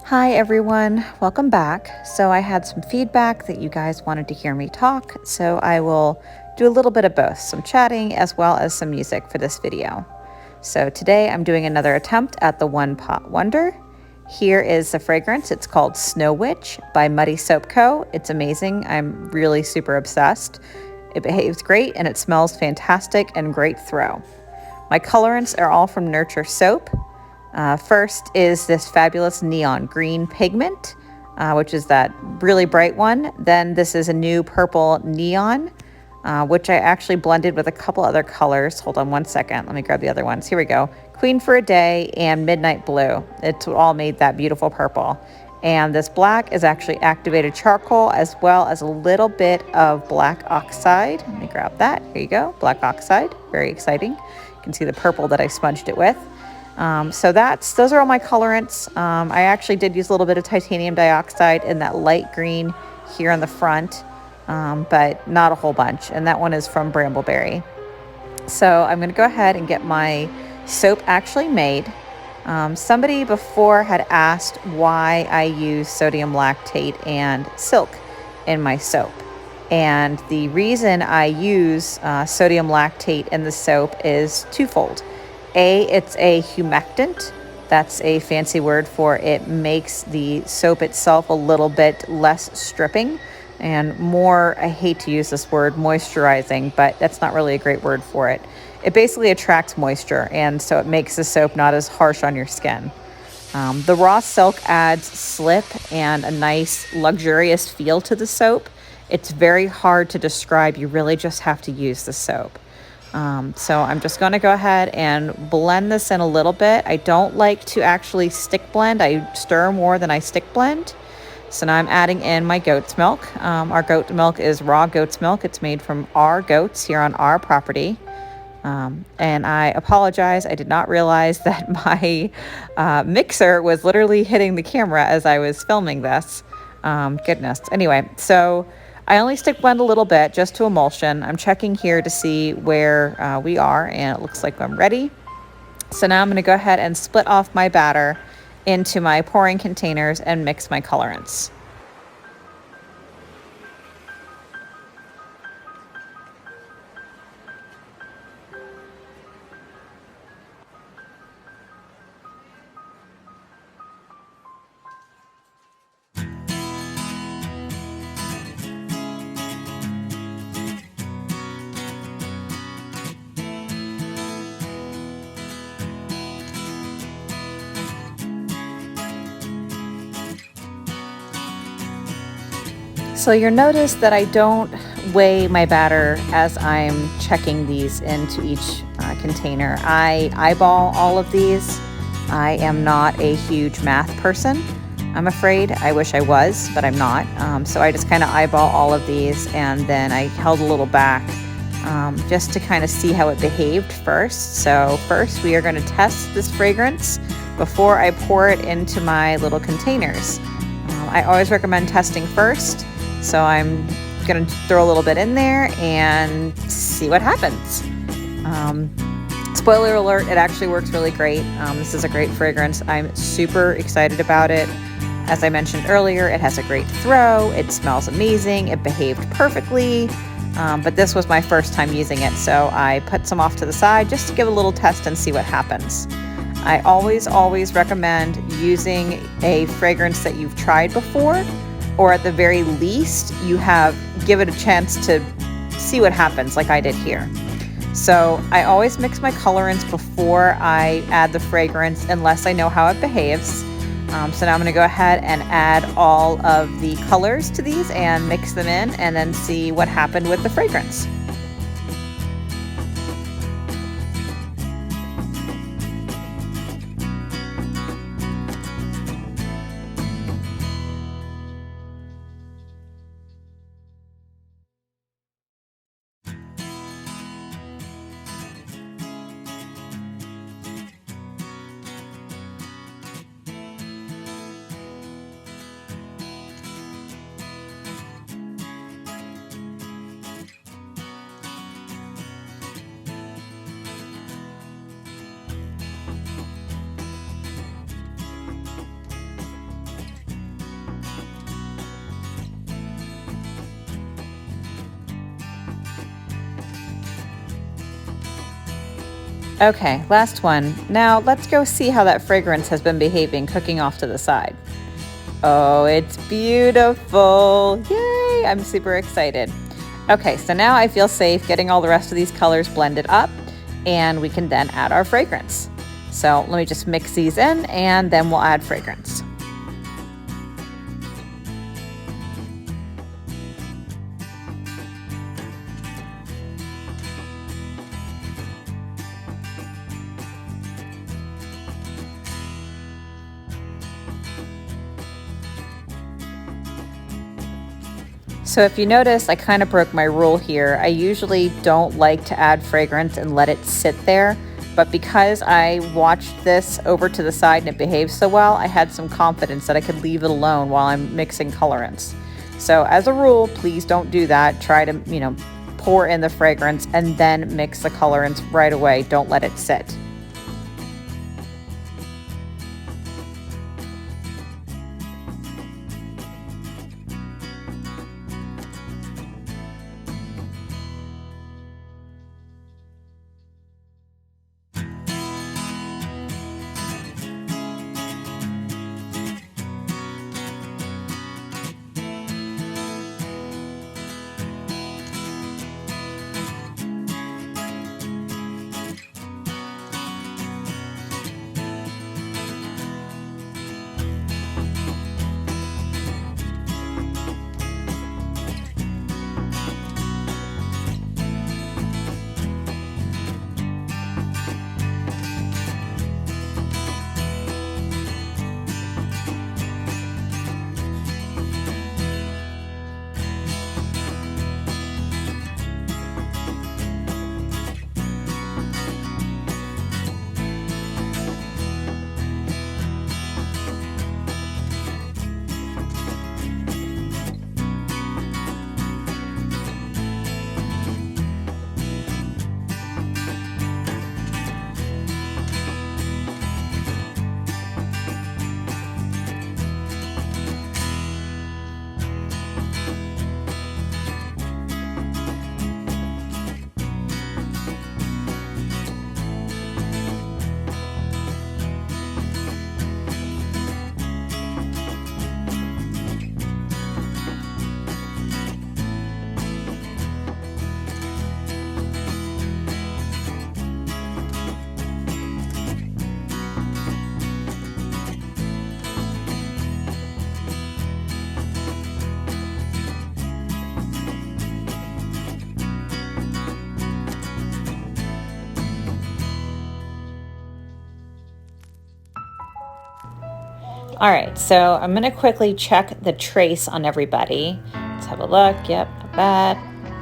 Hi everyone, welcome back. So I had some feedback that you guys wanted to hear me talk, so I will do a little bit of both, some chatting as well as some music for this video. So today I'm doing another attempt at the One Pot Wonder. Here is the fragrance. It's called Snow Witch by Muddy Soap Co. It's amazing. I'm really super obsessed. It behaves great and it smells fantastic and great throw. My colorants are all from Nurture Soap. First is this fabulous neon green pigment, which is that really bright one. Then this is a new purple neon, which I actually blended with a couple other colors. Hold on one second. Let me grab the other ones. Here we go. Queen for a Day and Midnight Blue. It's all made that beautiful purple. And this black is actually activated charcoal as well as a little bit of black oxide. Let me grab that. Here you go. Black oxide. Very exciting. You can see the purple that I smudged it with. So those are all my colorants. I actually did use a little bit of titanium dioxide in that light green here on the front, but not a whole bunch. And that one is from Brambleberry. So I'm going to go ahead and get my soap actually made. Somebody before had asked why I use sodium lactate and silk in my soap. And the reason I use sodium lactate in the soap is twofold. It's a humectant. That's a fancy word for it makes the soap itself a little bit less stripping and more, I hate to use this word, moisturizing, but that's not really a great word for it. It basically attracts moisture, and so it makes the soap not as harsh on your skin. The raw silk adds slip and a nice luxurious feel to the soap. It's very hard to describe. You really just have to use the soap. So I'm just going to go ahead and blend this in a little bit. I don't like to actually stick blend. I stir more than I stick blend. So now I'm adding in my goat's milk. Our goat milk is raw goat's milk. It's made from our goats here on our property. And I apologize. I did not realize that my mixer was literally hitting the camera as I was filming this. Goodness. Anyway, so I only stick blend a little bit just to emulsion. I'm checking here to see where we are, and it looks like I'm ready. So now I'm going to go ahead and split off my batter into my pouring containers and mix my colorants. So you'll notice that I don't weigh my batter as I'm checking these into each container. I eyeball all of these. I am not a huge math person, I'm afraid. I wish I was, but I'm not. So I just kind of eyeball all of these, and then I held a little back just to kind of see how it behaved first. So first we are going to test this fragrance before I pour it into my little containers. I always recommend testing first. So I'm going to throw a little bit in there and see what happens. Spoiler alert, it actually works really great. This is a great fragrance. I'm super excited about it. As I mentioned earlier, it has a great throw. It smells amazing. It behaved perfectly. But this was my first time using it, so I put some off to the side just to give a little test and see what happens. I always recommend using a fragrance that you've tried before, or at the very least, give it a chance to see what happens, like I did here. So I always mix my colorants before I add the fragrance, unless I know how it behaves. So now I'm going to go ahead and add all of the colors to these and mix them in, and then see what happened with the fragrance. Okay, last one. Now let's go see how that fragrance has been behaving cooking off to the side. Oh, it's beautiful. Yay, I'm super excited. Okay, so now I feel safe getting all the rest of these colors blended up, and we can then add our fragrance. So let me just mix these in and then we'll add fragrance. So if you notice, I kind of broke my rule here. I usually don't like to add fragrance and let it sit there, but because I watched this over to the side and it behaved so well, I had some confidence that I could leave it alone while I'm mixing colorants. So as a rule, please don't do that. Try to, pour in the fragrance and then mix the colorants right away. Don't let it sit. All right, so I'm gonna quickly check the trace on everybody. Let's have a look. Yep, not bad,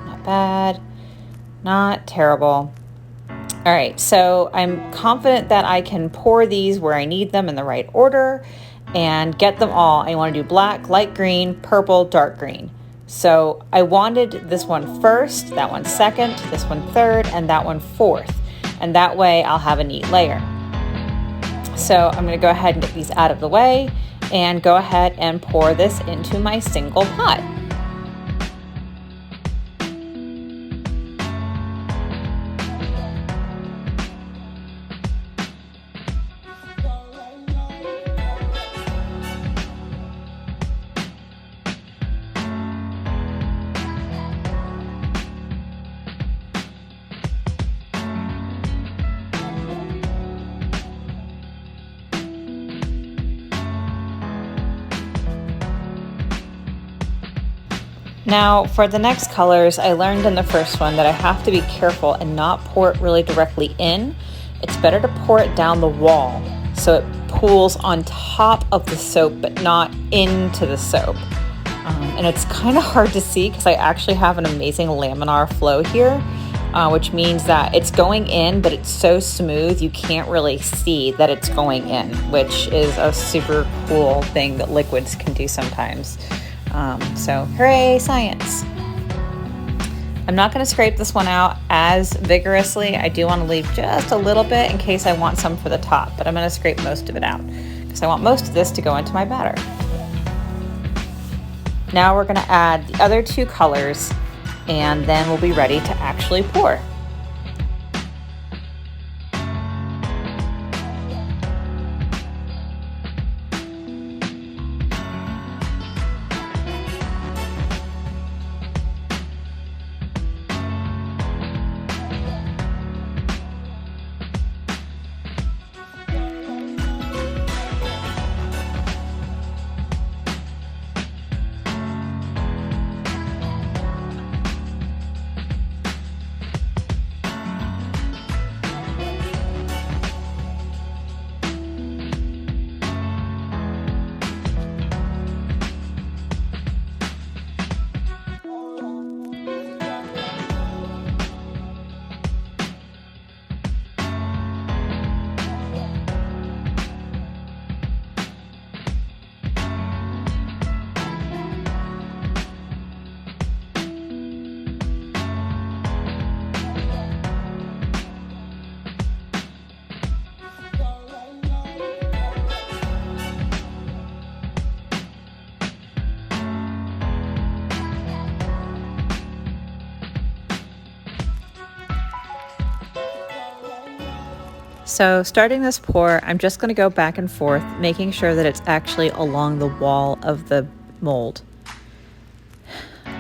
not bad, not terrible. All right, so I'm confident that I can pour these where I need them in the right order and get them all. I wanna do black, light green, purple, dark green. So I wanted this one first, that one second, this one third, and that one fourth. And that way I'll have a neat layer. So I'm going to go ahead and get these out of the way and go ahead and pour this into my single pot. Now for the next colors, I learned in the first one that I have to be careful and not pour it really directly in. It's better to pour it down the wall so it pools on top of the soap but not into the soap. And it's kind of hard to see because I actually have an amazing laminar flow here, which means that it's going in, but it's so smooth you can't really see that it's going in, which is a super cool thing that liquids can do sometimes. So hooray, science. I'm not going to scrape this one out as vigorously. I do want to leave just a little bit in case I want some for the top, but I'm going to scrape most of it out because I want most of this to go into my batter. Now we're going to add the other two colors and then we'll be ready to actually pour. So starting this pour, I'm just going to go back and forth, making sure that it's actually along the wall of the mold.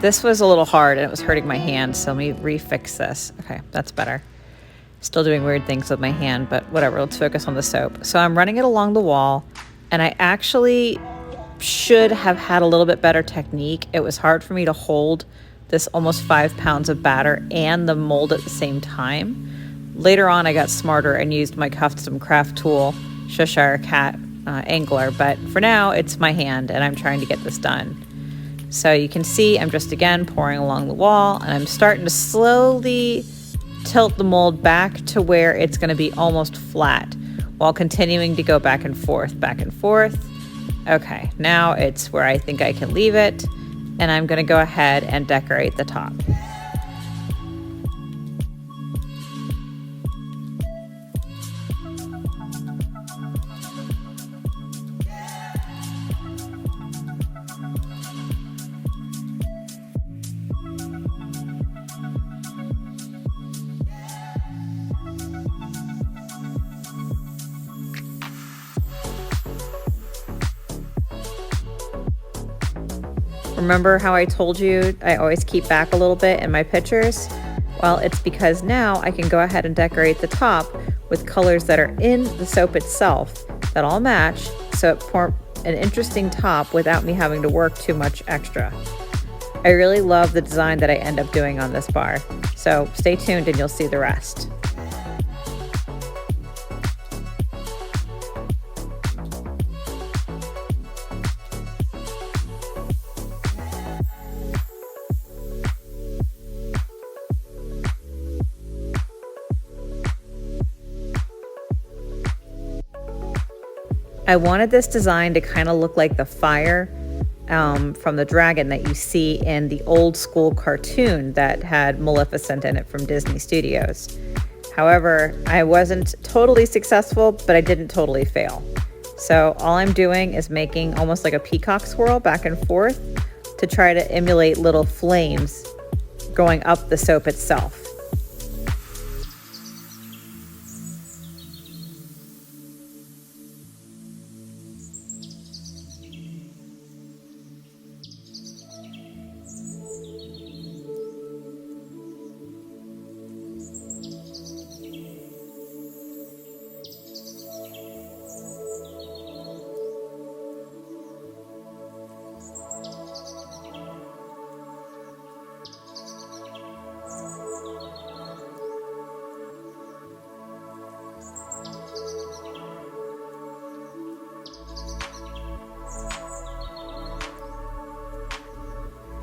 This was a little hard and it was hurting my hand, so let me refix this. Okay, that's better. Still doing weird things with my hand, but whatever, let's focus on the soap. So I'm running it along the wall, and I actually should have had a little bit better technique. It was hard for me to hold this almost 5 pounds of batter and the mold at the same time. Later on, I got smarter and used my custom craft tool, Cheshire Cat Angler, but for now, it's my hand, and I'm trying to get this done. So you can see I'm just again pouring along the wall, and I'm starting to slowly tilt the mold back to where it's going to be almost flat while continuing to go back and forth, back and forth. Okay, now it's where I think I can leave it, and I'm going to go ahead and decorate the top. Remember how I told you I always keep back a little bit in my pictures? Well, it's because now I can go ahead and decorate the top with colors that are in the soap itself that all match, so it forms an interesting top without me having to work too much extra. I really love the design that I end up doing on this bar, so stay tuned and you'll see the rest. I wanted this design to kind of look like the fire from the dragon that you see in the old school cartoon that had Maleficent in it from Disney Studios. However, I wasn't totally successful, but I didn't totally fail. So all I'm doing is making almost like a peacock swirl back and forth to try to emulate little flames going up the soap itself.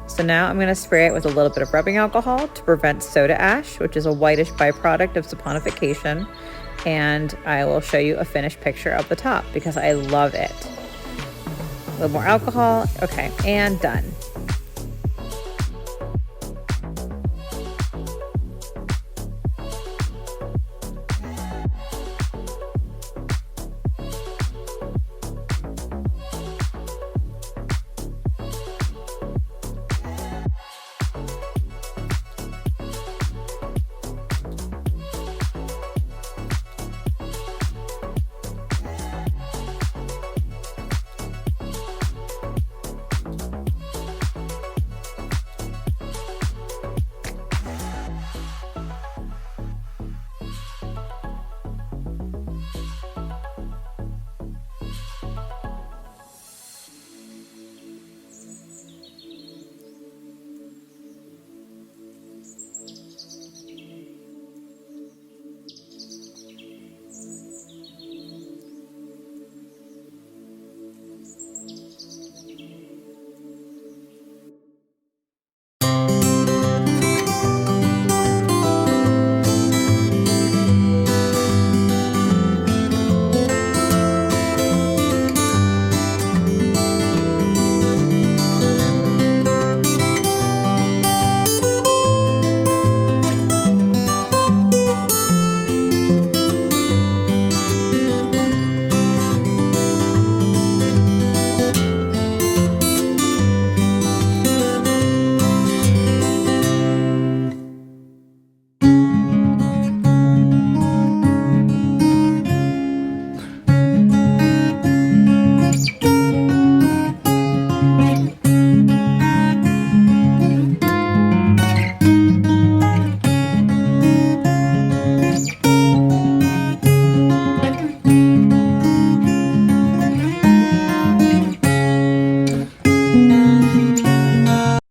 So now I'm going to spray it with a little bit of rubbing alcohol to prevent soda ash, which is a whitish byproduct of saponification. And I will show you a finished picture of the top because I love it. A little more alcohol. Okay, and done.